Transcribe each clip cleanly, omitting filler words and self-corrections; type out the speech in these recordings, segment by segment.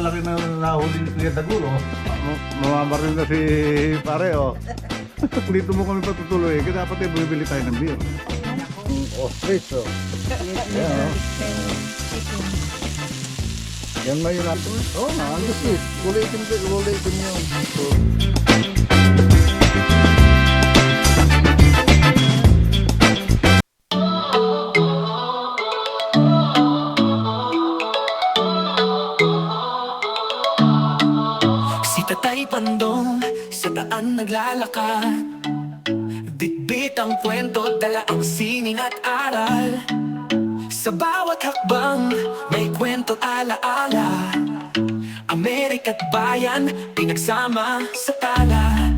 tatakalaki na nahuli ni Kuya Dagulo. Mamamaril na si pare, oh. Dito mo kami patutuloy, kaya dapat eh, bumibili tayo ng beer. Ostrich, oh. Ayan, oh. Yan na yun natin. Oh, naandos eh. Kulitin yun. Si Tatay Pandong sa daan naglalakad, bitbit ang kwento, dala ang sining at aral. Sa bawat hakbang may kwento alaala, Amerika't bayan pinagsama sa tala.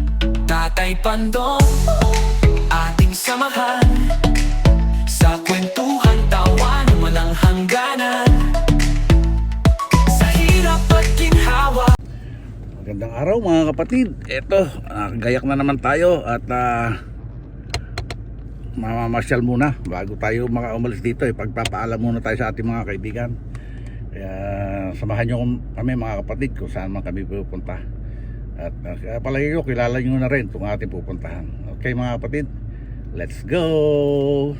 Tatay Pandong, ating samahan sa kwentuhan, tawa na walang hangganan. Sa hirap at ginhawa. Magandang araw mga kapatid. Eto, gayak na naman tayo at mamamasyal muna bago tayo makaumalis dito. Pagpapaalam muna tayo sa ating mga kaibigan. Kaya samahan nyo kami mga kapatid kung saan man kami pupunta. At palagi ko kilala nyo na rin itong ating pupuntahan. Okay mga kapatid, let's go!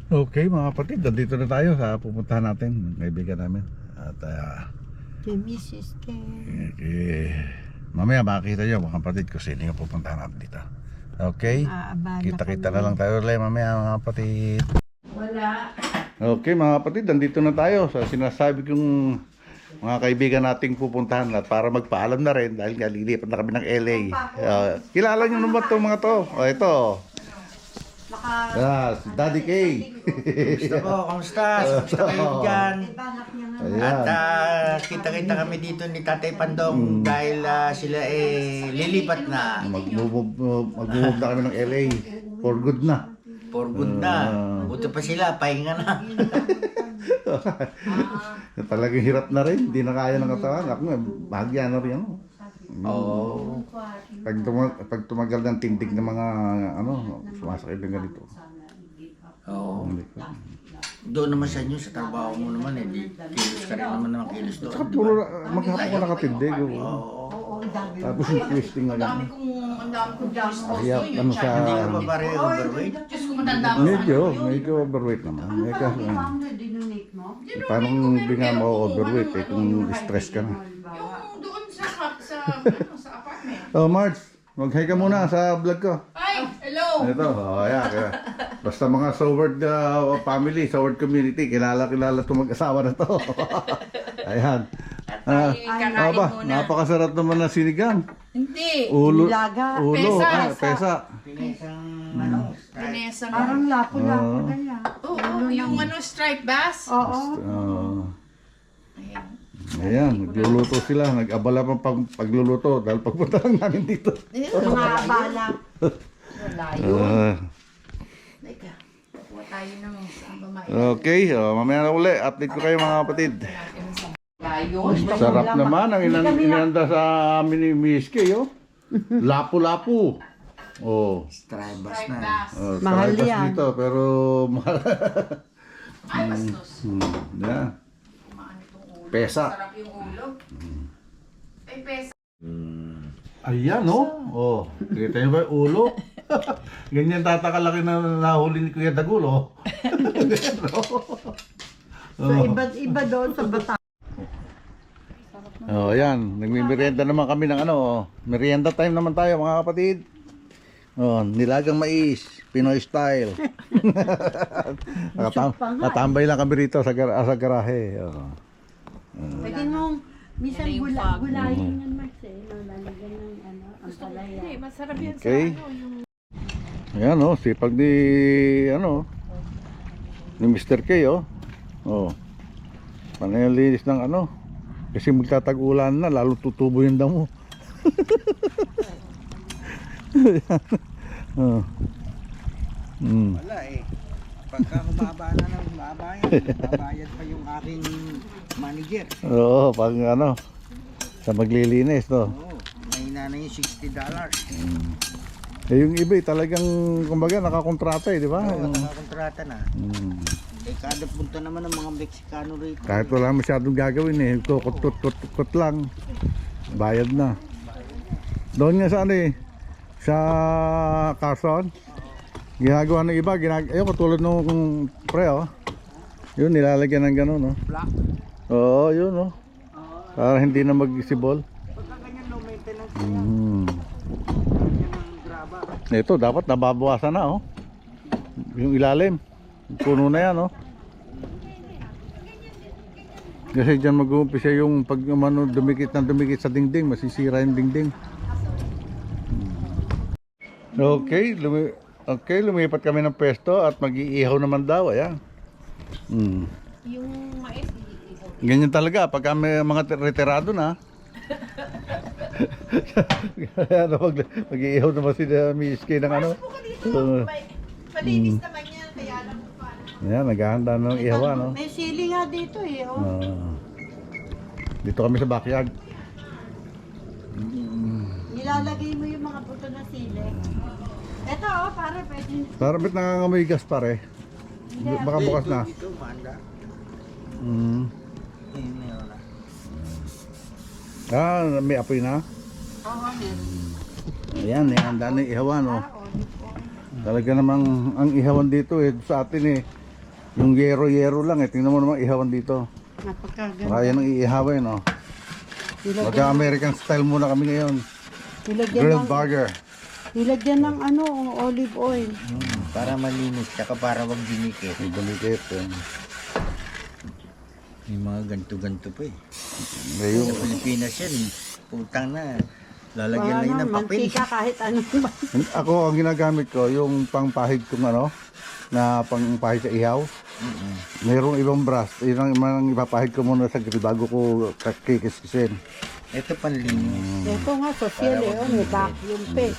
Okay mga kapatid, nandito na tayo sa pupuntahan natin, kaibigan namin. At Mrs. K. mamaya makikita nyo mga kapatid kung sino yung pupuntahan natin dito. Okay? Kita-kita na lang tayo ulit mamaya mga kapatid. Wala. Okay mga kapatid, nandito na tayo sa sinasabi kong mga kaibigan nating pupuntahan at para magpaalam na rin dahil nga lilipat na kami ng LA. Kilala nyo naman itong mga to? Ito. Si Daddy K. Gusto ko, kamusta? Gusto kayo dyan? At kita-kita kami dito ni Tatay Pandong dahil sila lilipat na. Mag-move na kami ng LA. For good na. For good na. Buti pa sila, pahinga na. Talagang hirap na rin. Hindi na kaya ng katawan. Ako nga, bahagya na rin. Oo. Pag tumagal ng tindig ng mga sumasakit ng ganito. Oo. Doon naman sa inyo, sa trabaho mo naman, di kilos ka rin naman ng kilos doon. Saka puro maghapon ko nakatindig. Tapos yung twisting na gano'n. Kaya sa... Hindi ka ba pare overweight? Medyo overweight naman. Paano kung hindi nga mo overweight kung stress ka na? Sa apartment. Oh, Marge, mag-hi ka muna sa vlog ko. Hi! Hello! Ito, kaya. Basta mga Soward family, Soward community, kilala ito mag-asawa na to. Ayan. Napakasarap naman na sinigang. Hindi. Ulo. Nilaga. Pesa. Pinesang. Parang lapo-lapo na yan. Oo, yung stripe bass. Oo. Ayan, nagluluto sila. Nag-abala pa pagluluto dahil pagpunta lang namin dito. Mga abala. Layo. Teka, kuha tayo ng bamayan. Okay, mamaya na uli. Update ko kayo mga kapatid. Layo. Sarap naman ang inanda sa amin ni Miss K, oh. Lapu-lapu. Oh. Stribers Stripe na. bass. Mahal Stripers yan. dito, pero mahal. Ay, bastos. Yeah. Kumaan itong ulo. Pesa. Sarap yung ulo. Ay, pesa. Ayan, oh. Kita niyo ba yung ulo? Ganyan tatakalaki na nahuli ni Kuya Dagulo. So, iba doon sa bata. Oh, yan. Nagmimerienda naman kami ng ano. Oh. Merienda time naman tayo mga kapatid. Oh, nilagang mais, Pinoy style. Natambay lang kami rito sa garahe. Oh. Pwede mong, minsan Yan na yung fog. gulayin yan, Max, eh. No, lalagyan ng ano, ang palaya. Hindi, masarap yan Okay. sa ano, yung Ayan oh, sipag ni ano ni Mr. K oh. Oh. Panay ang linis ng ano. Kasi magtatag-ulan na, lalo tutubo yung damo. Oh. Wala eh. Pagka humaba na ng humaba yan, babayad pa yung aking manager. Oo, pag ano sa maglilinis no. Oo, mahina na yung $60. Eh yung iba talagang kumbaga nakakontrata eh, di ba? Oo, nakakontrata na. Mm. Eh, kada punta naman ng mga Meksikano rito. Kahit wala masyadong gagawin eh, kukut lang. Bayad na. Doon nga sa ano eh, sa Carson. Ginagawa ng iba, ayun katulad nung pre oh. Yun nilalagyan ng gano'n no. Black. Oo, yun no. Para hindi na mag-isibol. Pagka ganyan low maintenance Mm. yan ang graba. Ito dapat nababawasan na oh. Yung ilalim. Puno na yan oh. Kasi dyan mag-uumpisa yung pag umano, dumikit sa dingding, masisira yung dingding. Okay, lumipat kami ng pwesto at mag-iihaw naman daw, ayan. yung mais. Ganyan talaga, pagka may mga retirado na. Kaya mag-iihaw naman si Miss K ng ano. Malinis naman yan, kaya alam ko pa. Ayan, naghahanda na ng ihawa, no? May sili nga dito eh, oh. Dito kami sa backyard. Nilalagay mo yung mga buto na sili. Ito oh, pare, pwede. Parang ba't nangangamoy gas pare? Baka bukas na. Ito, manda. Yun na yun na. Ah, may apoy na? Oo, Ayan, handa na yung ihawan, no? Talaga namang ang ihawan dito eh, sa atin eh. Yung yero-yero lang eh, tingnan mo naman ihawan dito. napakaganda. Kaya nang iihawin, no? Magka-American style muna kami ngayon. Grilled burger. Nilagyan ng ano, olive oil. Para malinis, tsaka para wag dinikit. May dumikit. May mga ganto-ganto pa eh. Ngayon, Sa Pilipinas yan, putang na. Lalagyan lang yun ng papel. Mantika kahit ano ba. ako ang ginagamit ko, yung pangpahid kong ano, na pangpahid sa ihaw. Mayroong ibang brush. Yun ang mga ipapahid ko muna sa grill bago ko kikiskisin. Ito panlinis. Ito nga, social eh, oh, may vacuum pa eh.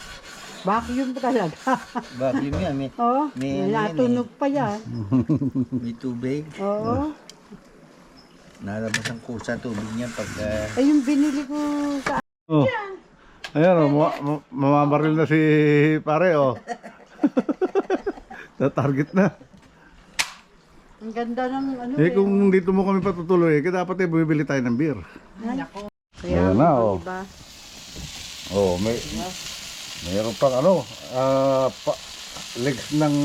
Vacuum talaga. Vacuum yan, Oh, may may ano yan natunog pa yan. may tubig. Oo. Nalabas ang kusa tubig niyan pag... Ay, yung binili ko sa... Oh. Ayan, oh, mamamaril na si pare, oh. Na-target na. Ang ganda ng ano Eh, kung dito mo kami patutuloy, kaya dapat eh, bumibili tayo ng beer. Kaya, Ayan na, oh. diba? Oh, mayroon pang ano, legs ng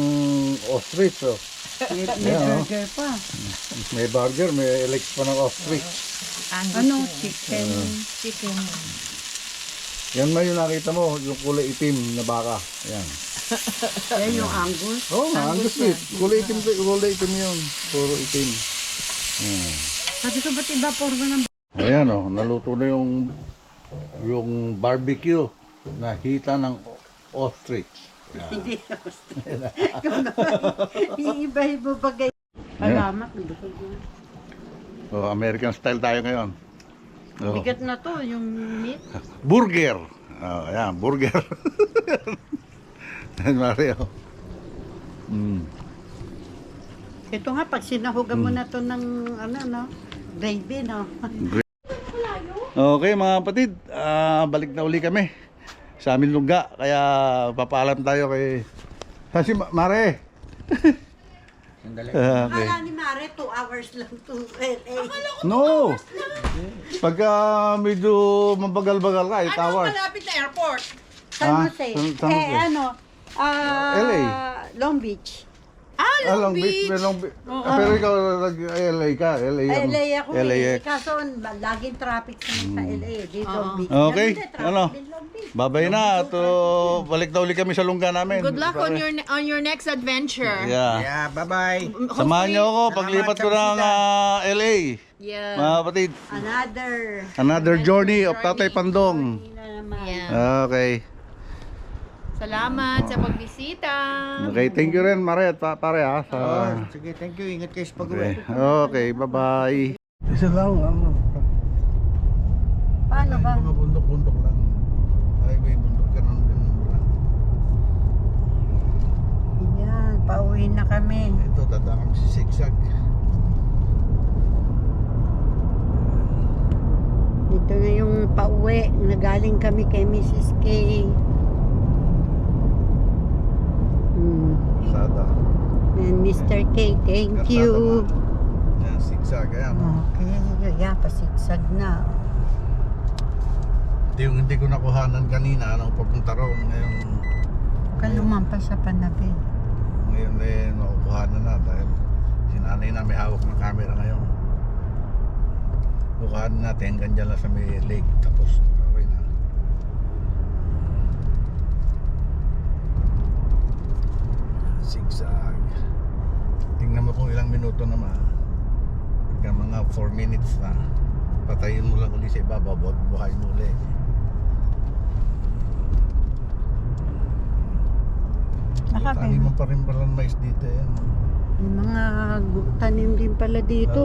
ostrich, oh. May Ayan, oh. burger pa. May burger, may legs pa ng ostrich. Ano, chicken. Chicken. Yan na yung nakita mo, yung kulay itim na baka. Ayan. Yan yung angus. Oh, Angus meat. Kulay itim yun. Puro itim. Ayan. Sabi ko, ba't iba porma ng... Ayan oh, naluto na yung barbecue na hita ng ostrich. Hindi. Iiba-iba bagay. Salamat. Busog na. Oh, American style tayo ngayon. Oh. Bigat na to, yung meat. Burger. Oh, ayan, burger. Mario. Ito nga, pag sinahugan mo na to ng ano, no? Gravy, no? Okay mga kapatid, balik na uli kami sa aming lugar. Kaya papaalam tayo kay si Mare. Sandali. Okay. Akala ni Mare, 2 hours lang to LA. No! Pagka medyo mabagal-bagal ka, 8 hours. Malapit na airport. San Jose. San Jose. Ano? LA. Long Beach. Long Beach. May Long Beach. Pero ikaw nag-LA ka. LA, Ay, LA ako LAX. Kaso laging traffic sa LA. Di Long Beach. Okay, Ganun din, traffic ano? din Long Beach. Babay na. At balik na uli kami sa lungga namin. Good luck on your next adventure. Yeah. Yeah, bye-bye. Samahan niyo ako Salamat, paglipat ko ng Kapisita. LA. Yeah. Mga kapatid. Another Journey of Tatay Pandong. yun na naman. Yeah. Okay. Salamat sa pagbisita. Okay, thank you rin Mare at pare ha. Oh, sige, thank you. Ingat kayo sa pag-uwi. Okay, bye-bye. Isa lang, ano. Paano ba? Mga bundok-bundok lang. Ay, may bundok ganun lang. Yan, pauwi na kami. Ito, dadaan kami si Sigsag. Ito na yung pauwi. Nagaling kami kay Mrs. K. Sada. And Mr. K, thank you. Yan, Sigsag. Ayan. Okay, yeah, pasigsag na. Hindi ko nakuhanan kanina nung papunta roon. Kalumampas sa panabi. Ngayon nakukuhanan na dahil si nanay na may hawak ng camera ngayon. Kukuhanan natin hanggang dyan lang sa may lake. Tapos okay na. Sigsag. Tingnan mo kung ilang minuto naman. Pagka mga 4 minutes na, patayin mo lang uli sa ibabaw, buhay mo uli. Taniman pa rin pala ng mais dito yan. May mga tanim din pala dito.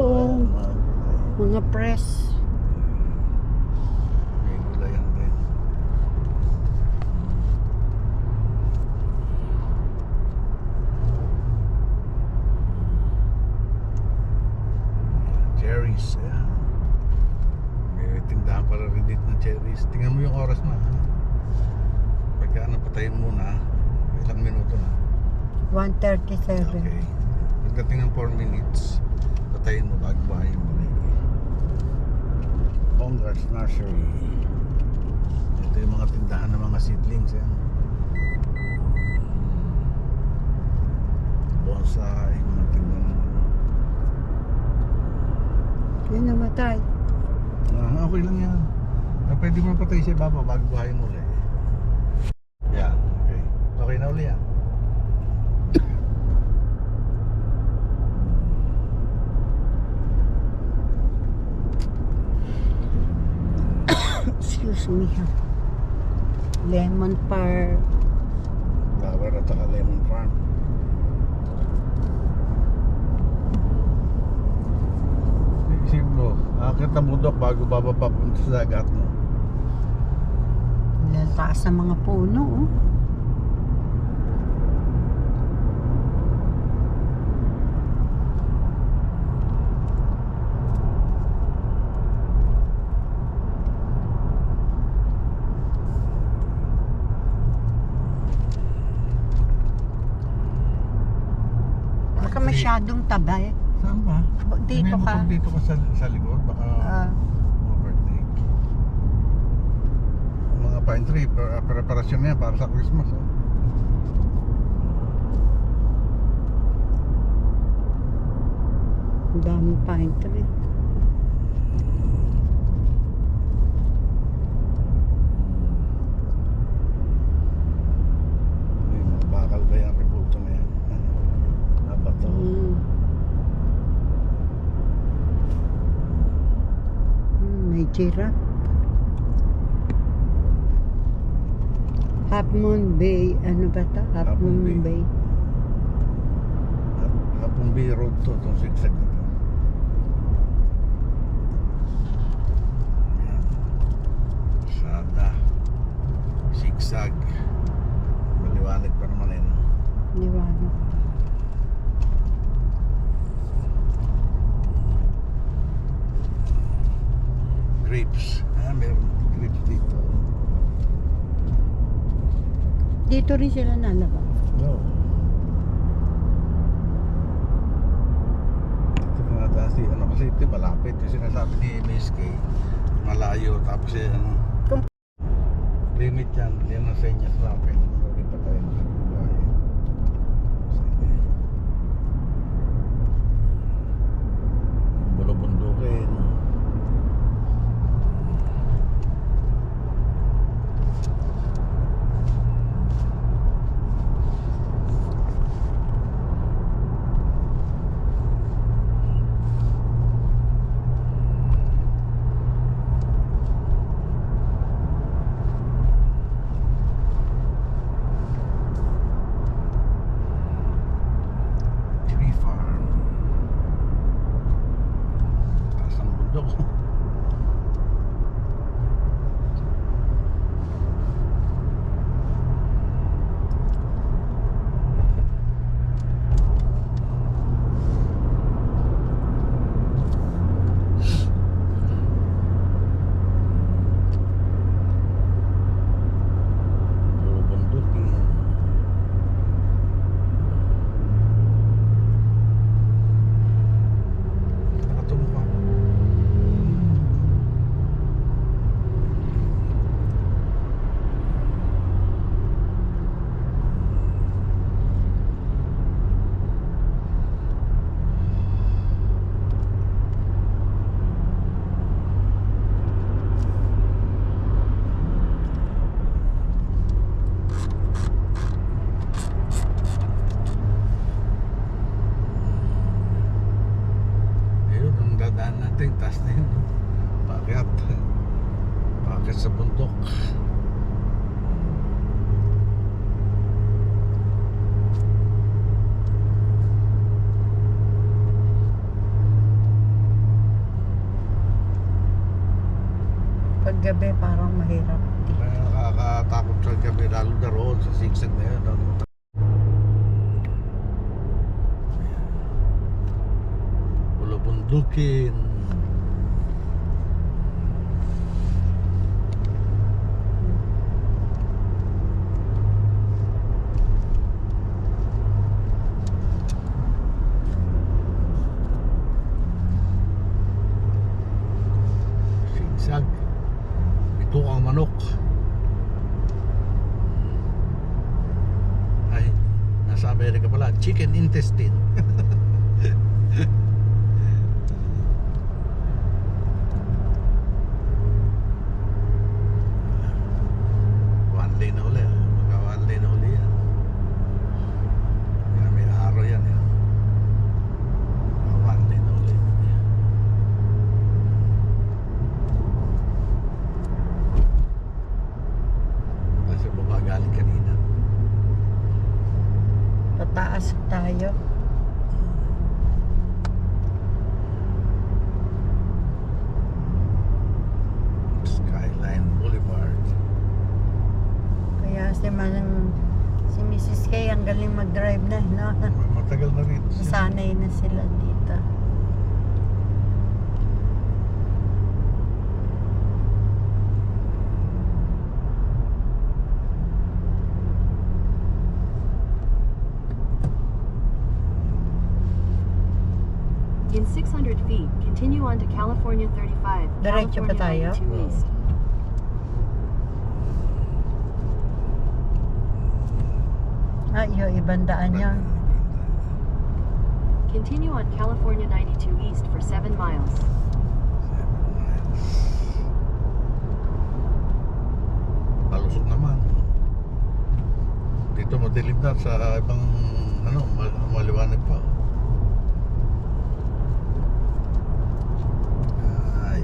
Mga press. May gulayan din. Cherries. Ayan. May tindahan para rin dito ng cherries. Tingnan mo yung oras na. Pagka napatayin muna, ilang minuto na. 1:37. Okay. Pagdating ng 4 minutes, patayin mo bago bahay mo. Bongars Nursery. Ito yung mga tindahan ng mga seedlings. Yan. Bonsai, mga tindahan. Yan namatay. Okay lang yan. Pwede mo patay siya baba bago buhay mo ulit. Yan. Okay. Okay na uli yan. Excuse me ha. Lemon Park. Flower at saka lemon farm. Isip mo, akit na bundok bago bababa punta sa dagat mo. Lataas ng mga puno. Oh. Baka masyadong tabay. Saan ba? Dito Sabihin mo ka. pag dito ka sa likod, baka overtake. Mga pine tree, preparasyon na yan para sa Christmas. Oh. Ang daming pine tree. May mga bakal ba yung rebulto na yan? Nabato. May giraffe. Half Moon Bay. Ano ba ito? Half Half Moon Moon Bay. Bay. Hapong Bay Road to, itong sigsag na to. Ayan. Sada. Sigsag. Maliwanag pa naman eh. No? Liwanag. Grapes. Meron grapes dito. Dito rin sila nalabas. No. Ito na nataas di, ano kasi ito malapit. Yung sinasabi ni MSK, malayo. Tapos ano, limit yan. Yan ang senyas natin. Hindi pa tayo nakakuha. taas na yun. Paakyat. Paakyat sa bundok. Paggabi parang mahirap. Kaya nakakatakot sa gabi, lalo na roon sa sigsag na yun. Ano? Wala bundukin. Sigsag. Ito ang manok. Ay, nasa Amerika pala. Chicken intestine. One lane na uli. Magka one lane na uli yan. Kaya may araw yan. One lane na uli. Nasa baba galing kanina. Pataas tayo. Skyline Boulevard. Kaya si Mrs. Kay ang galing mag-drive na, no? Matagal na rin. Sanay na sila dito. In 600 feet, continue on to California 35, Diretso ba California tayo? 92 East. Yung ibang daan yun. Continue on California 92 East for 7 miles. 7 miles. Palusog naman. Dito madilim na sa ibang maliwanag pa. Ay.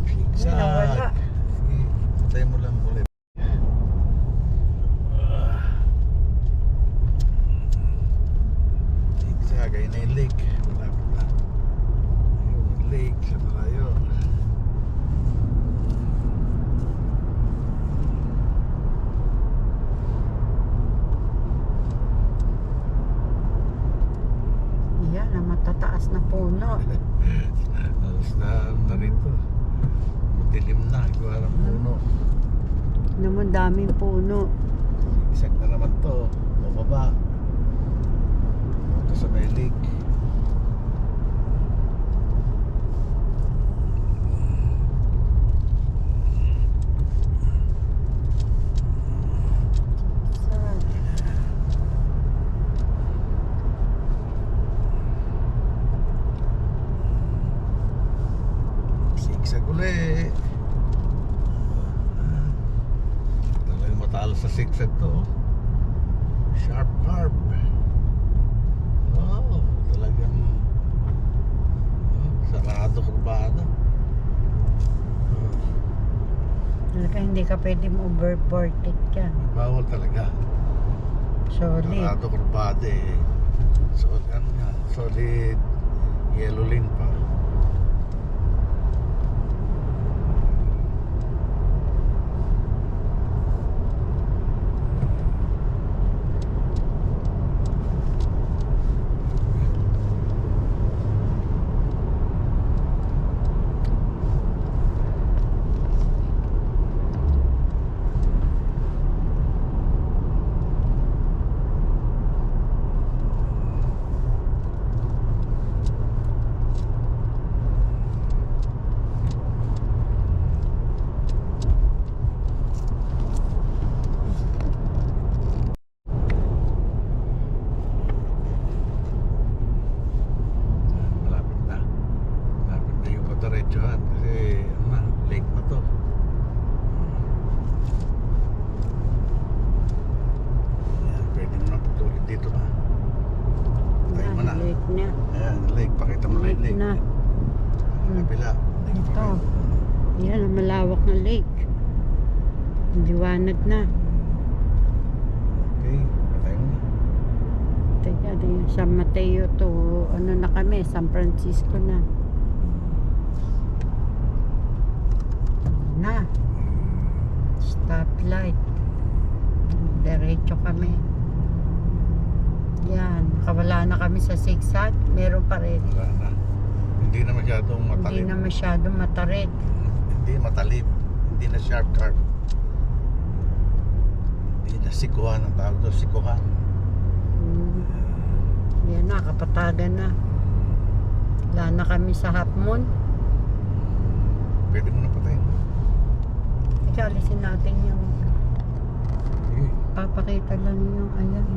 Zigzag. Nawala. Sige, tayo mo lang ulit. Zigzag, ayun na yung lake. Malapit na. Ayun yung lake sa malayo. Yan, ang matataas na puno. Alas na rito. Madilim na, ikuha ng puno. Naman daming puno. Zigzag na naman to. Bumaba. Ito sa may lake. Zigzag uli. Talagang matalas sa zigzag to. Sharp curve. Oh, talagang sarado kurbada. Talaga hindi ka pwede overboarded ka. Bawal talaga. Solid. Sarado kurbada eh. Solid yellow lane pa. na. Ayan, lake. Pakita mo na yung lake. Na. Ang kapila. Lake pa Ito. rin. Yan, ang malawak na lake. Liwanag na. Okay, patay mo na. Teka, San Mateo to, ano na kami, San Francisco na. Na. Stoplight. Diretso kami. Yan, nakawala na kami sa zigzag. Meron pa rin. Wala na. Hindi na masyadong Hindi matalim. na masyadong matarik. Hindi matalim. Hindi na sharp curve. Hindi na sikuhan ang tawag doon. Sikuhan. Yan na, kapatagan na. Wala na kami sa Half Moon. Pwede mo na patayin. Ika, alisin natin yung Sige. papakita lang yung ayan.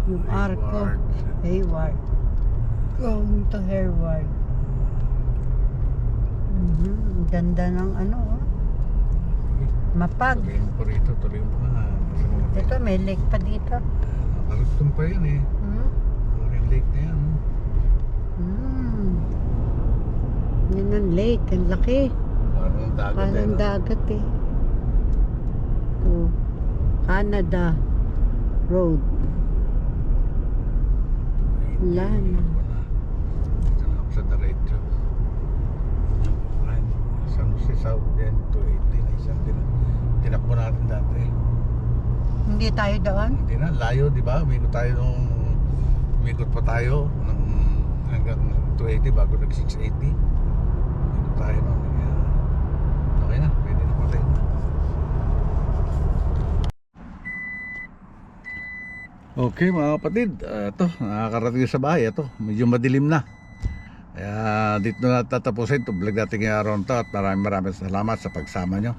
Yung arko. Hayward. Going to Hayward. Ganda ng ano, oh. Mapag. Tuloy mo pa rito. Tuloy mo pa. Ito, may lake pa dito. Nakarugtong pa yan eh. Yung lake na yan. Yan ang lake. Ang laki. Parang dagat. Parang dagat eh. Ito. Canada Road. Wala na. Dito na ako sa diretso. San Jose South din. 280 na isang tinakbo natin dati. Hindi tayo doon? Hindi na, layo, di ba? Umikot pa tayo ng hanggang 280 bago nag 680. Umikot tayo nun. Kaya, okay na, pwede na patay. Okay mga kapatid, ito, nakakarating sa bahay. Ito, medyo madilim na. Kaya dito na tatapusin ito vlog natin ngayong araw na to. At maraming salamat sa pagsama nyo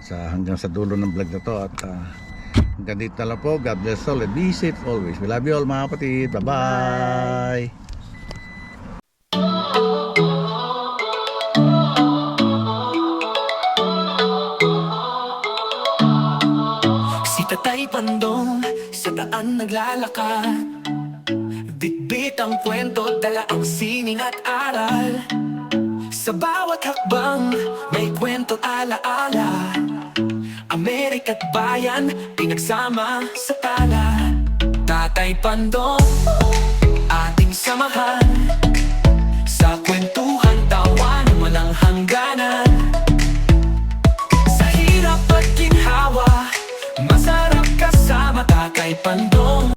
hanggang sa dulo ng vlog na to. At hanggang dito na lang po. God bless all and be safe always. We love you all mga kapatid. Bye-bye. Si Tatay Pandong sa daan naglalakad, bitbit ang kwento, dala ang sining at aral. Sa bawat hakbang may kwento alaala, Amerika't bayan pinagsama sa tala. Tatay Pandong ating samahan, sa kwentuhan tawanan walang hangganan.